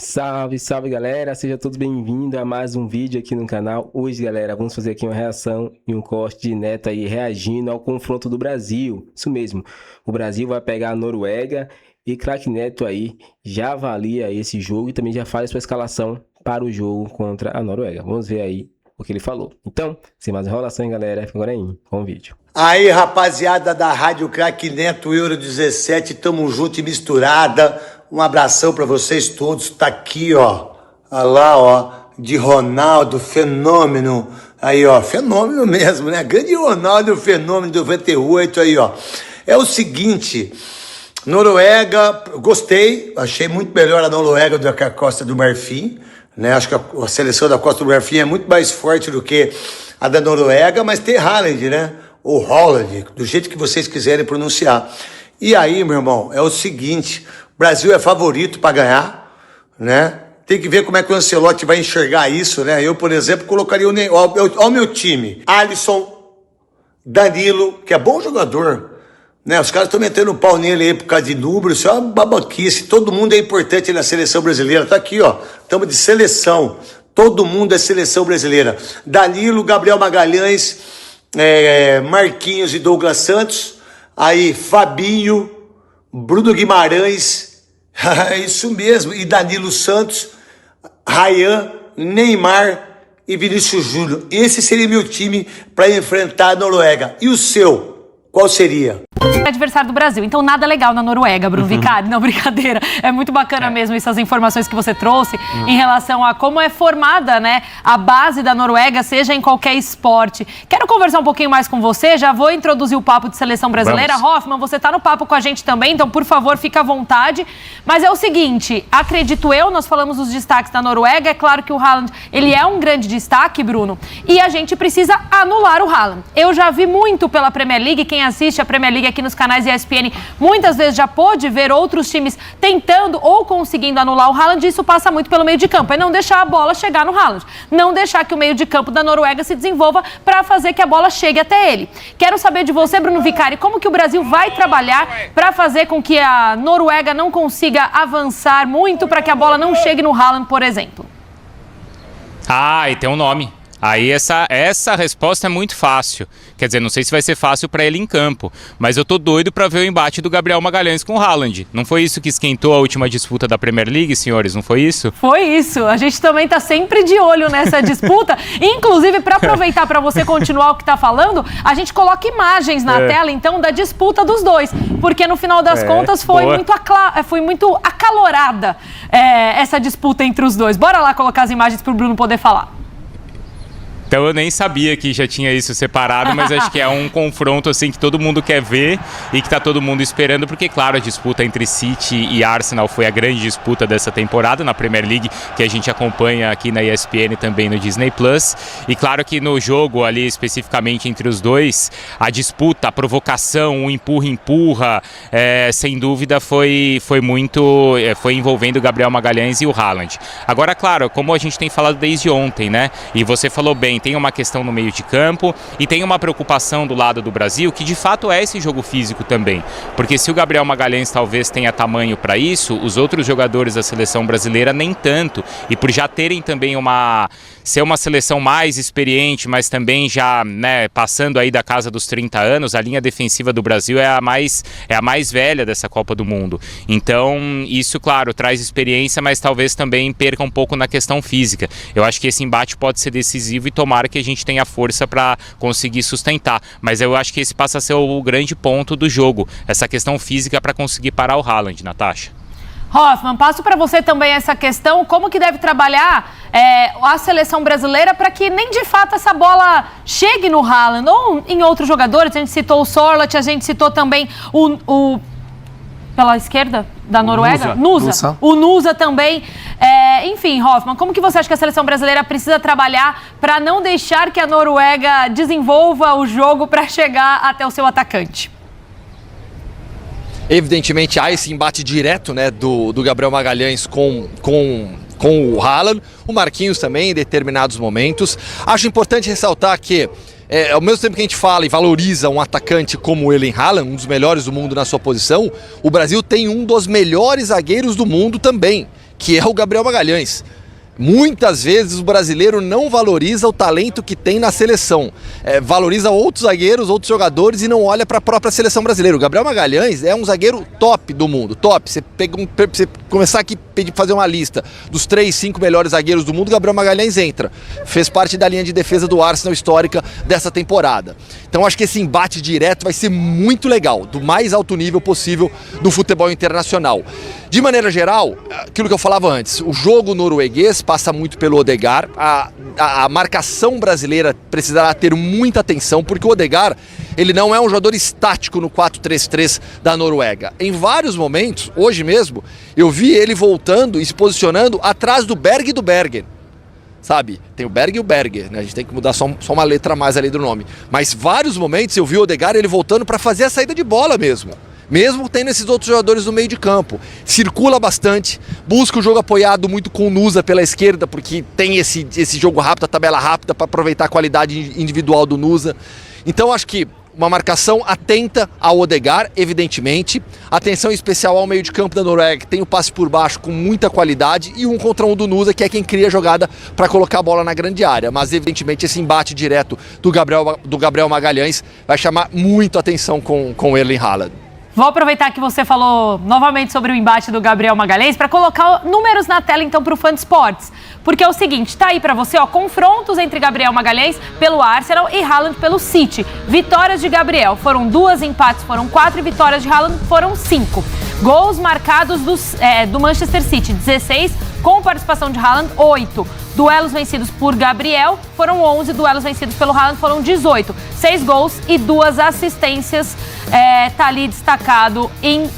Salve, salve galera, sejam todos bem-vindos a mais um vídeo aqui no canal. Hoje galera, vamos fazer aqui uma reação e um corte de Neto aí reagindo ao confronto do Brasil. Isso mesmo, o Brasil vai pegar a Noruega e craque Neto aí já avalia esse jogo e também já faz sua escalação para o jogo contra a Noruega. Vamos ver aí o que ele falou. Então, sem mais enrolação galera, fica agora aí com o vídeo. Aí rapaziada da Rádio Craque Neto Euro 17, tamo junto e misturada. Um abração pra vocês todos. Tá aqui, ó. Olha lá, ó. De Ronaldo, fenômeno. Aí, ó. Fenômeno mesmo, né? Grande Ronaldo, fenômeno do 98. Aí, ó. É o seguinte. Noruega, gostei. Achei muito melhor a Noruega do que a Costa do Marfim. Né? Acho que a seleção da Costa do Marfim é muito mais forte do que a da Noruega. Mas tem Haaland, né? Ou Holland, do jeito que vocês quiserem pronunciar. E aí, meu irmão, é o seguinte... O Brasil é favorito para ganhar, né? Tem que ver como é que o Ancelotti vai enxergar isso, né? Eu, por exemplo, colocaria o meu time. Alisson, Danilo, que é bom jogador, né? Os caras estão metendo o pau nele aí por causa de número, isso é uma babaquice. Todo mundo é importante na seleção brasileira. Tá aqui, ó. Estamos de seleção. Todo mundo é seleção brasileira. Danilo, Gabriel Magalhães, Marquinhos e Douglas Santos. Aí, Fabinho, Bruno Guimarães, isso mesmo, e Danilo Santos, Ryan, Neymar e Vinícius Júnior. Esse seria meu time para enfrentar a Noruega. E o seu, qual seria? Adversário do Brasil, então nada legal na Noruega, Bruno Vicari, não, brincadeira, é muito bacana mesmo essas informações que você trouxe em relação a como é formada, né, a base da Noruega, seja em qualquer esporte. Quero conversar um pouquinho mais com você, já vou introduzir o papo de seleção brasileira. Vamos. Hoffman, você tá no papo com a gente também, então por favor, fica à vontade, mas é o seguinte, acredito eu, nós falamos dos destaques da Noruega, é claro que o Haaland, ele é um grande destaque, Bruno, e a gente precisa anular o Haaland. Eu já vi muito pela Premier League, quem assiste a Premier League aqui nos canais ESPN, muitas vezes já pôde ver outros times tentando ou conseguindo anular o Haaland, e isso passa muito pelo meio de campo, é não deixar a bola chegar no Haaland, não deixar que o meio de campo da Noruega se desenvolva para fazer que a bola chegue até ele. Quero saber de você, Bruno Vicari, como que o Brasil vai trabalhar para fazer com que a Noruega não consiga avançar muito para que a bola não chegue no Haaland, por exemplo? E tem um nome. Aí essa resposta é muito fácil. Quer dizer, não sei se vai ser fácil para ele em campo, mas eu tô doido para ver o embate do Gabriel Magalhães com o Haaland. Não foi isso que esquentou a última disputa da Premier League, senhores? Não foi isso? Foi isso. A gente também tá sempre de olho nessa disputa. Inclusive, para aproveitar para você continuar o que tá falando, a gente coloca imagens na tela, então, da disputa dos dois. Porque no final das contas foi muito acalorada essa disputa entre os dois. Bora lá colocar as imagens pro Bruno poder falar. Então eu nem sabia que já tinha isso separado, mas acho que é um confronto assim que todo mundo quer ver e que tá todo mundo esperando, porque claro, a disputa entre City e Arsenal foi a grande disputa dessa temporada na Premier League, que a gente acompanha aqui na ESPN e também no Disney Plus. E claro que no jogo ali especificamente entre os dois, a disputa, a provocação, o empurra, sem dúvida foi envolvendo o Gabriel Magalhães e o Haaland. Agora, claro, como a gente tem falado desde ontem, né? E você falou bem, tem uma questão no meio de campo e tem uma preocupação do lado do Brasil, que de fato é esse jogo físico também. Porque se o Gabriel Magalhães talvez tenha tamanho para isso, os outros jogadores da seleção brasileira nem tanto. E por já terem também ser uma seleção mais experiente, mas também já, né, passando aí da casa dos 30 anos, a linha defensiva do Brasil é a mais velha dessa Copa do Mundo. Então, isso, claro, traz experiência, mas talvez também perca um pouco na questão física. Eu acho que esse embate pode ser decisivo e tomara que a gente tenha força para conseguir sustentar. Mas eu acho que esse passa a ser o grande ponto do jogo, essa questão física para conseguir parar o Haaland, Natasha. Hoffman, passo para você também essa questão, como que deve trabalhar a seleção brasileira para que nem de fato essa bola chegue no Haaland ou em outros jogadores. A gente citou o Sorloth, a gente citou também pela esquerda da Noruega, Nusa. O Nusa também. Enfim, Hoffman, como que você acha que a seleção brasileira precisa trabalhar para não deixar que a Noruega desenvolva o jogo para chegar até o seu atacante? Evidentemente há esse embate direto, né, do Gabriel Magalhães com o Haaland, o Marquinhos também em determinados momentos. Acho importante ressaltar que ao mesmo tempo que a gente fala e valoriza um atacante como o Erling Haaland, um dos melhores do mundo na sua posição, o Brasil tem um dos melhores zagueiros do mundo também, que é o Gabriel Magalhães. Muitas vezes o brasileiro não valoriza o talento que tem na seleção. Valoriza outros zagueiros, outros jogadores e não olha para a própria seleção brasileira. O Gabriel Magalhães é um zagueiro top do mundo, top. Você começar aqui a fazer uma lista dos 3, 5 melhores zagueiros do mundo, o Gabriel Magalhães entra. Fez parte da linha de defesa do Arsenal histórica dessa temporada. Então acho que esse embate direto vai ser muito legal, do mais alto nível possível do futebol internacional. De maneira geral, aquilo que eu falava antes, o jogo norueguês passa muito pelo Odegaard, a marcação brasileira precisará ter muita atenção, porque o Odegaard, ele não é um jogador estático no 4-3-3 da Noruega. Em vários momentos, hoje mesmo, eu vi ele voltando e se posicionando atrás do Berg e do Berger. Sabe, tem o Berg e o Berger, né? A gente tem que mudar só uma letra a mais ali do nome. Mas vários momentos eu vi o Odegaard ele voltando para fazer a saída de bola mesmo tendo esses outros jogadores no meio de campo. Circula bastante, busca o jogo apoiado muito com o Nusa pela esquerda, porque tem esse jogo rápido, a tabela rápida, para aproveitar a qualidade individual do Nusa. Então acho que uma marcação atenta ao Odegaard, evidentemente. Atenção especial ao meio de campo da Noruega, que tem o passe por baixo com muita qualidade, e 1 contra 1 do Nusa, que é quem cria a jogada para colocar a bola na grande área. Mas evidentemente esse embate direto do Gabriel Magalhães vai chamar muito atenção com o Erling Haaland. Vou aproveitar que você falou novamente sobre o embate do Gabriel Magalhães para colocar números na tela então para o Fã de Esportes. Porque é o seguinte, tá aí para você, ó, confrontos entre Gabriel Magalhães pelo Arsenal e Haaland pelo City. Vitórias de Gabriel foram 2, empates foram 4 e vitórias de Haaland foram 5. Gols marcados do Manchester City, 16, com participação de Haaland, 8. Duelos vencidos por Gabriel foram 11, duelos vencidos pelo Haaland foram 18. 6 gols e 2 assistências, tá ali destacado em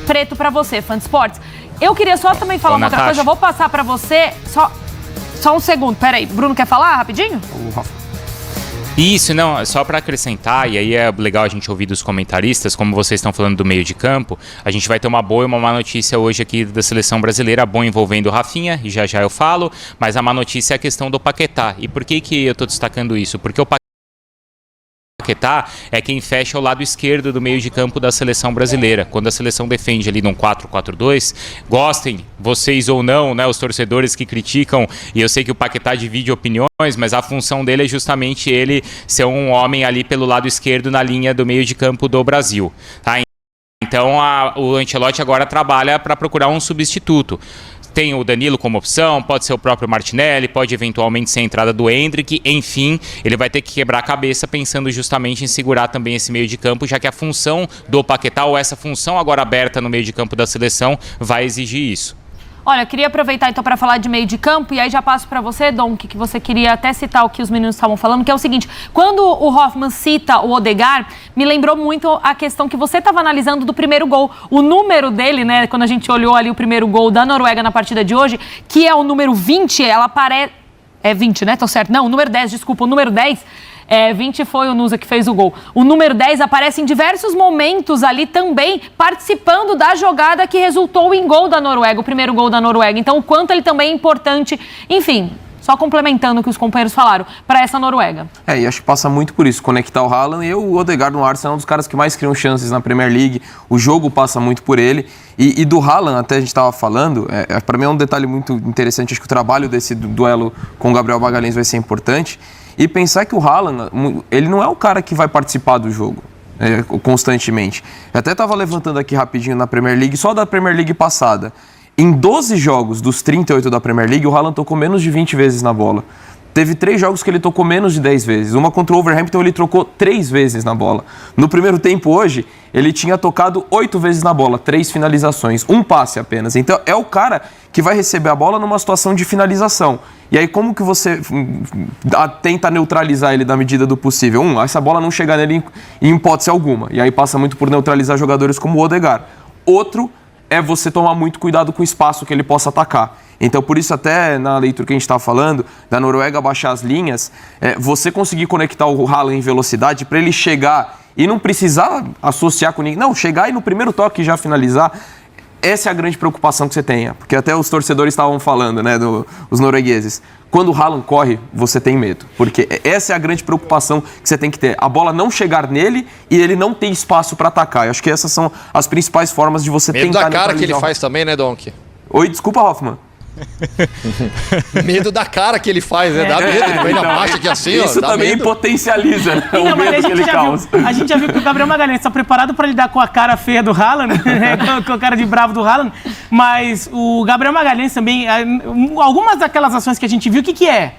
preto para você, Fã de Esportes. Eu queria só também falar uma outra coisa, eu vou passar para você, só um segundo, peraí, Bruno quer falar rapidinho? Isso, não, só para acrescentar, e aí é legal a gente ouvir dos comentaristas, como vocês estão falando do meio de campo, a gente vai ter uma boa e uma má notícia hoje aqui da seleção brasileira, boa envolvendo o Rafinha, e já eu falo, mas a má notícia é a questão do Paquetá. E por que eu estou destacando isso? Porque o Paquetá é quem fecha o lado esquerdo do meio de campo da seleção brasileira. Quando a seleção defende ali num 4-4-2, gostem vocês ou não, né, os torcedores que criticam, e eu sei que o Paquetá divide opiniões, mas a função dele é justamente ele ser um homem ali pelo lado esquerdo na linha do meio de campo do Brasil. Tá? Então o Ancelotti agora trabalha para procurar um substituto. Tem o Danilo como opção, pode ser o próprio Martinelli, pode eventualmente ser a entrada do Endrick, enfim, ele vai ter que quebrar a cabeça pensando justamente em segurar também esse meio de campo, já que a função do Paquetá, ou essa função agora aberta no meio de campo da seleção, vai exigir isso. Olha, eu queria aproveitar então para falar de meio de campo e aí já passo para você, Dom, que você queria até citar o que os meninos estavam falando, que é o seguinte, quando o Hoffman cita o Odegaard, me lembrou muito a questão que você estava analisando do primeiro gol. O número dele, né, quando a gente olhou ali o primeiro gol da Noruega na partida de hoje, que é o número 20, ela parece... É 20, né? Tô certo? Não, o número 10, desculpa, o número 10... 20 foi o Nusa que fez o gol. O número 10 aparece em diversos momentos ali também, participando da jogada que resultou em gol da Noruega, o primeiro gol da Noruega. Então, o quanto ele também é importante, enfim, só complementando o que os companheiros falaram, para essa Noruega. E acho que passa muito por isso, conectar o Haaland e o Odegaard no Arsenal é um dos caras que mais criam chances na Premier League, o jogo passa muito por ele. E do Haaland, até a gente estava falando, para mim é um detalhe muito interessante, acho que o trabalho desse duelo com o Gabriel Magalhães vai ser importante. E pensar que o Haaland, ele não é o cara que vai participar do jogo constantemente. Eu até estava levantando aqui rapidinho na Premier League, só da Premier League passada. Em 12 jogos dos 38 da Premier League, o Haaland tocou menos de 20 vezes na bola. Teve 3 jogos que ele tocou menos de 10 vezes. Uma contra o Wolverhampton, ele trocou 3 vezes na bola. No primeiro tempo hoje, ele tinha tocado 8 vezes na bola, 3 finalizações, 1 passe apenas. Então é o cara que vai receber a bola numa situação de finalização. E aí como que você tenta neutralizar ele na medida do possível? Essa bola não chegar nele em hipótese alguma. E aí passa muito por neutralizar jogadores como o Odegaard. Outro é você tomar muito cuidado com o espaço que ele possa atacar. Então, por isso, até na leitura que a gente estava falando, da Noruega baixar as linhas, você conseguir conectar o Haaland em velocidade para ele chegar e não precisar associar com ninguém. Não, chegar e no primeiro toque já finalizar. Essa é a grande preocupação que você tenha. Porque até os torcedores estavam falando, né, os noruegueses. Quando o Haaland corre, você tem medo. Porque essa é a grande preocupação que você tem que ter. A bola não chegar nele e ele não ter espaço para atacar. Eu acho que essas são as principais formas de você medo tentar... Medo da cara que ele faz também, né, Donk? Oi, desculpa, Hoffman. Medo da cara que ele faz, né? Dá medo, ele vai na baixa aqui assim, Isso ó. Dá também medo. potencializa, né, o Não, mas medo que ele causa. a gente já viu que o Gabriel Magalhães está preparado para lidar com a cara feia do Haaland, com a cara de bravo do Haaland, mas o Gabriel Magalhães também, algumas daquelas ações que a gente viu, o que é?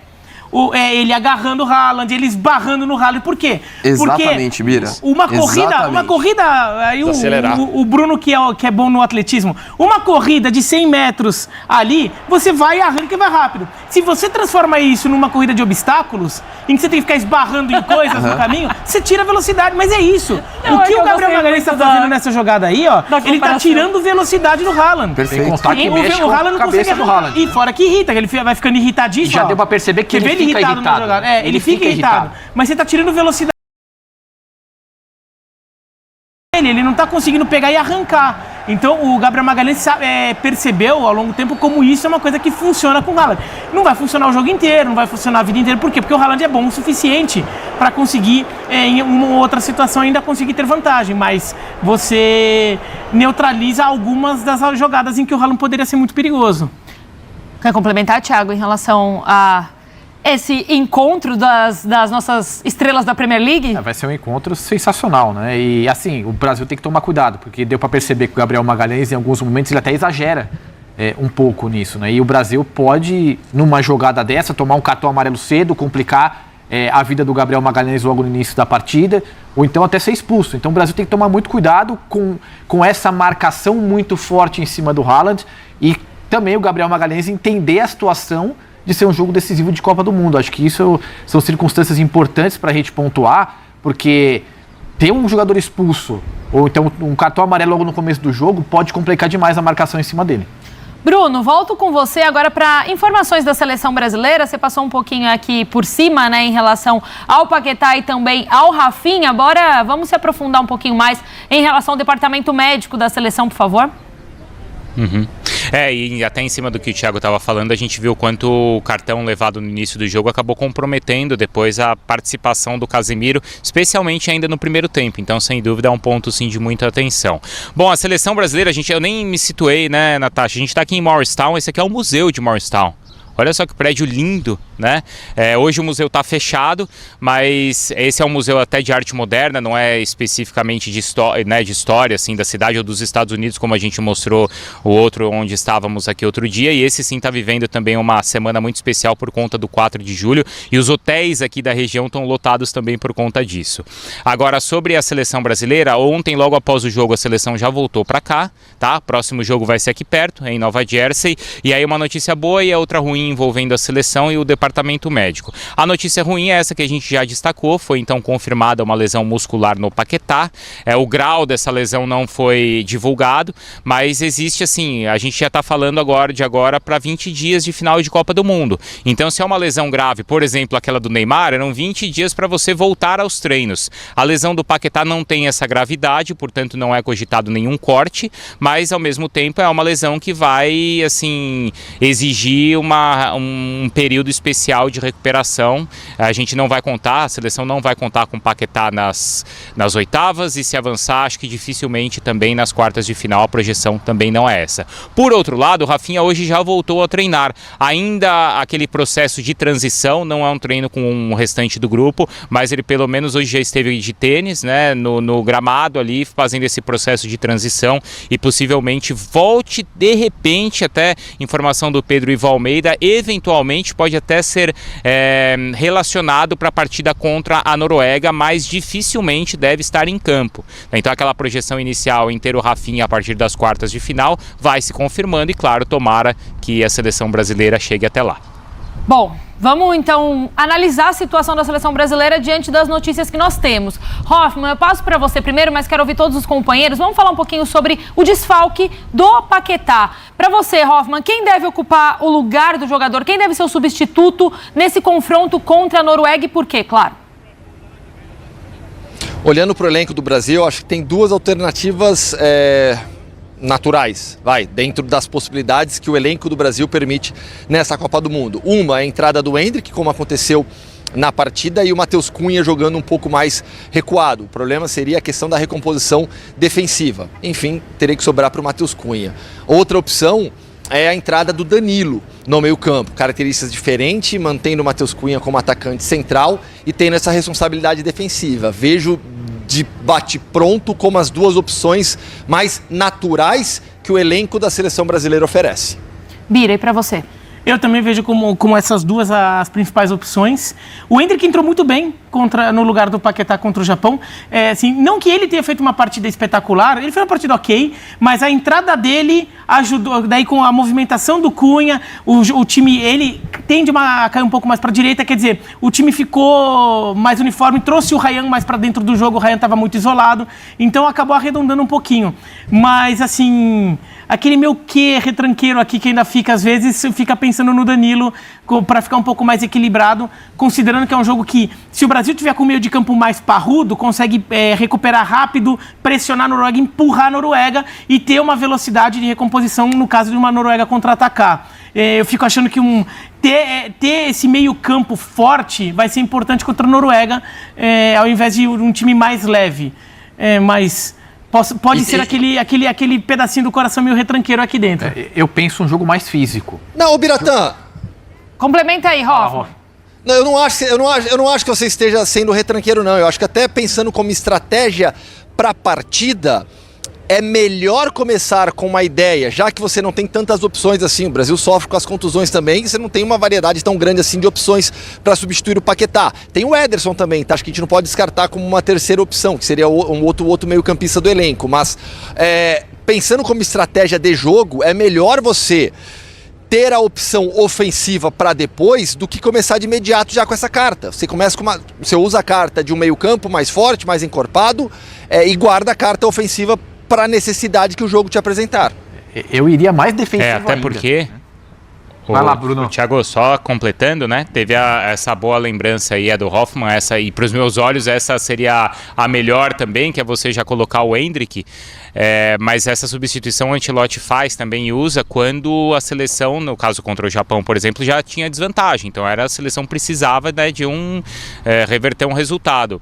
Ele agarrando o Haaland, ele esbarrando no Haaland. Por quê? Exatamente, Bira. Uma corrida, aí o Bruno que é bom no atletismo, uma corrida de 100 metros ali, você vai e arranca e vai rápido. Se você transforma isso numa corrida de obstáculos, em que você tem que ficar esbarrando em coisas no caminho, você tira a velocidade, mas é isso. O que o Gabriel Magalhães está fazendo nessa jogada aí, ó, ele está tirando velocidade do Haaland. Perfeito. Sem contar que mexe O com Haaland a não cabeça consegue do Haaland. E fora que irrita, que ele vai ficando irritadíssimo. Já ó. deu pra perceber que ele fica irritado. na jogada. Ele fica irritado. Mas você tá tirando velocidade. Ele não tá conseguindo pegar e arrancar. Então o Gabriel Magalhães percebeu ao longo do tempo como isso é uma coisa que funciona com o Haaland. Não vai funcionar o jogo inteiro, não vai funcionar a vida inteira. Por quê? Porque o Haaland é bom o suficiente para conseguir, em uma ou outra situação, ainda conseguir ter vantagem. Mas você neutraliza algumas das jogadas em que o Haaland poderia ser muito perigoso. Quer complementar, Thiago, em relação a esse encontro das nossas estrelas da Premier League? Vai ser um encontro sensacional, né? E assim, o Brasil tem que tomar cuidado, porque deu para perceber que o Gabriel Magalhães, em alguns momentos, ele até exagera um pouco nisso, né? E o Brasil pode, numa jogada dessa, tomar um cartão amarelo cedo, complicar a vida do Gabriel Magalhães logo no início da partida, ou então até ser expulso. Então o Brasil tem que tomar muito cuidado com essa marcação muito forte em cima do Haaland e também o Gabriel Magalhães entender a situação de ser um jogo decisivo de Copa do Mundo. Acho que isso são circunstâncias importantes para a gente pontuar, porque ter um jogador expulso ou então um cartão amarelo logo no começo do jogo pode complicar demais a marcação em cima dele. Bruno, volto com você agora para informações da seleção brasileira. Você passou um pouquinho aqui por cima, né, em relação ao Paquetá e também ao Rafinha. Agora vamos se aprofundar um pouquinho mais em relação ao departamento médico da seleção, por favor. E até em cima do que o Thiago estava falando, a gente viu quanto o cartão levado no início do jogo acabou comprometendo depois a participação do Casemiro, especialmente ainda no primeiro tempo. Então, sem dúvida, é um ponto sim de muita atenção. Bom, a seleção brasileira, eu nem me situei, né, Natasha? A gente está aqui em Morristown, esse aqui é o museu de Morristown. Olha só que prédio lindo, né? Hoje o museu está fechado, mas esse é um museu até de arte moderna, não é especificamente de história assim, da cidade ou dos Estados Unidos, como a gente mostrou o outro onde estávamos aqui outro dia. E esse sim está vivendo também uma semana muito especial por conta do 4 de julho. E os hotéis aqui da região estão lotados também por conta disso. Agora, sobre a seleção brasileira, ontem, logo após o jogo, a seleção já voltou para cá, tá? Próximo jogo vai ser aqui perto, em Nova Jersey. E aí uma notícia boa e a outra ruim envolvendo a seleção e o departamento médico. A notícia ruim é essa que a gente já destacou, foi então confirmada uma lesão muscular no Paquetá. O grau dessa lesão não foi divulgado, mas existe assim, a gente já está falando agora para 20 dias de final de Copa do Mundo. Então, se é uma lesão grave, por exemplo, aquela do Neymar, eram 20 dias para você voltar aos treinos. A lesão do Paquetá não tem essa gravidade, portanto não é cogitado nenhum corte, mas ao mesmo tempo é uma lesão que vai assim exigir um período especial de recuperação. A gente não vai contar, a seleção não vai contar com o Paquetá nas oitavas e se avançar, acho que dificilmente também nas quartas de final, a projeção também não é essa. Por outro lado, o Rafinha hoje já voltou a treinar. Ainda aquele processo de transição, não é um treino com o restante do grupo, mas ele pelo menos hoje já esteve de tênis, né, no gramado ali, fazendo esse processo de transição e possivelmente volte de repente, até informação do Pedro Ivo Almeida, eventualmente pode até ser relacionado para a partida contra a Noruega, mas dificilmente deve estar em campo. Então aquela projeção inicial em ter o Rafinha a partir das quartas de final vai se confirmando e claro, tomara que a seleção brasileira chegue até lá. Bom, vamos então analisar a situação da seleção brasileira diante das notícias que nós temos. Hoffman, eu passo para você primeiro, mas quero ouvir todos os companheiros. Vamos falar um pouquinho sobre o desfalque do Paquetá. Para você, Hoffman, quem deve ocupar o lugar do jogador? Quem deve ser o substituto nesse confronto contra a Noruega e por quê, claro? Olhando para o elenco do Brasil, acho que tem duas alternativas naturais, dentro das possibilidades que o elenco do Brasil permite nessa Copa do Mundo. Uma é a entrada do Endrick, como aconteceu na partida, e o Matheus Cunha jogando um pouco mais recuado. O problema seria a questão da recomposição defensiva. Enfim, teria que sobrar para o Matheus Cunha. Outra opção é a entrada do Danilo no meio-campo. Características diferentes, mantendo o Matheus Cunha como atacante central e tendo essa responsabilidade defensiva. Vejo de bate-pronto como as duas opções mais naturais que o elenco da seleção brasileira oferece. Bira, e para você? Eu também vejo como essas duas as principais opções. O Endrick entrou muito bem no lugar do Paquetá contra o Japão. Assim, não que ele tenha feito uma partida espetacular, ele fez uma partida ok, mas a entrada dele ajudou. Daí com a movimentação do Cunha, o time ele tende a cair um pouco mais para a direita, quer dizer, o time ficou mais uniforme, trouxe o Ryan mais para dentro do jogo, o Ryan estava muito isolado, então acabou arredondando um pouquinho. Mas assim, aquele meu retranqueiro aqui que ainda fica, às vezes, fica pensando no Danilo para ficar um pouco mais equilibrado, considerando que é um jogo que, se o Brasil tiver com o meio de campo mais parrudo, consegue recuperar rápido, pressionar a Noruega, empurrar a Noruega e ter uma velocidade de recomposição no caso de uma Noruega contra-atacar. Eu fico achando que ter esse meio campo forte vai ser importante contra a Noruega, ao invés de um time mais leve. Mas pode ser aquele pedacinho do coração meio retranqueiro aqui dentro. Eu penso um jogo mais físico. Não, Biratã. Complementa aí, Hoffman. Não, eu não acho que você esteja sendo retranqueiro, não. Eu acho que até pensando como estratégia para a partida, é melhor começar com uma ideia, já que você não tem tantas opções assim. O Brasil sofre com as contusões também, e você não tem uma variedade tão grande assim de opções para substituir o Paquetá. Tem o Ederson também, tá? Acho que a gente não pode descartar como uma terceira opção, que seria um outro meio-campista do elenco. Mas pensando como estratégia de jogo, é melhor você ter a opção ofensiva para depois do que começar de imediato já com essa carta. Você usa a carta de um meio-campo mais forte, mais encorpado, e guarda a carta ofensiva para a necessidade que o jogo te apresentar. Eu iria mais defensivo até ainda. Porque Vai lá, Bruno. O Thiago, só completando, né? Teve essa boa lembrança aí, a do Hoffman, e para os meus olhos essa seria a melhor também, que é você já colocar o Endrick. Mas essa substituição o Ancelotti faz também e usa quando a seleção, no caso contra o Japão, por exemplo, já tinha desvantagem. Então a seleção precisava, né, de reverter um resultado.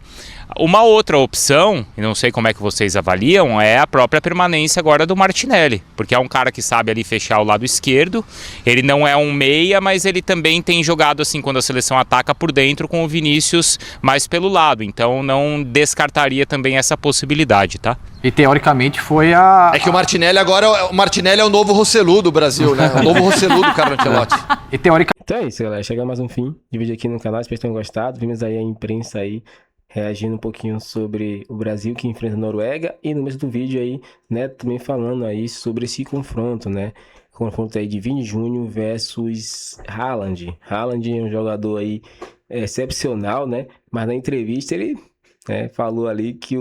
Uma outra opção, e não sei como é que vocês avaliam, é a própria permanência agora do Martinelli, porque é um cara que sabe ali fechar o lado esquerdo. Ele não é um meia, mas ele também tem jogado assim quando a seleção ataca por dentro, com o Vinícius mais pelo lado. Então não descartaria também essa possibilidade, tá? E teoricamente foi a... É que o Martinelli agora, é o novo Rossellu do Brasil, né? O novo Rossellu do Carlo Ancelotti. E teoricamente... Então é isso, galera. Chega mais um fim de vídeo aqui no canal. Espero que tenham gostado. Vimos aí a imprensa aí reagindo um pouquinho sobre o Brasil que enfrenta a Noruega. E no mesmo do vídeo aí, né, também falando aí sobre esse confronto, né? Confronto aí de Vini Júnior versus Haaland. Haaland é um jogador aí excepcional, né? Mas na entrevista ele falou ali que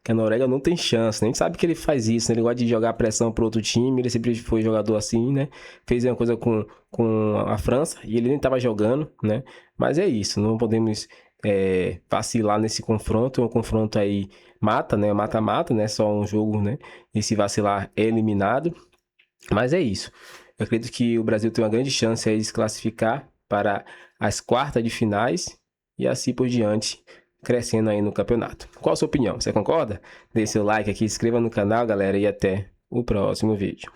a Noruega não tem chance, né? A gente sabe que ele faz isso, né? Ele gosta de jogar pressão para outro time, ele sempre foi jogador assim, né? Fez uma coisa com a França e ele nem estava jogando, né? Mas é isso, não podemos vacilar nesse confronto. É um confronto aí mata, né? Mata-mata, né? Só um jogo, né? E se vacilar é eliminado. Mas é isso. Eu acredito que o Brasil tem uma grande chance aí de se classificar para as quartas de finais e assim por diante, crescendo aí no campeonato. Qual a sua opinião? Você concorda? Deixe seu like aqui, inscreva no canal, galera, e até o próximo vídeo.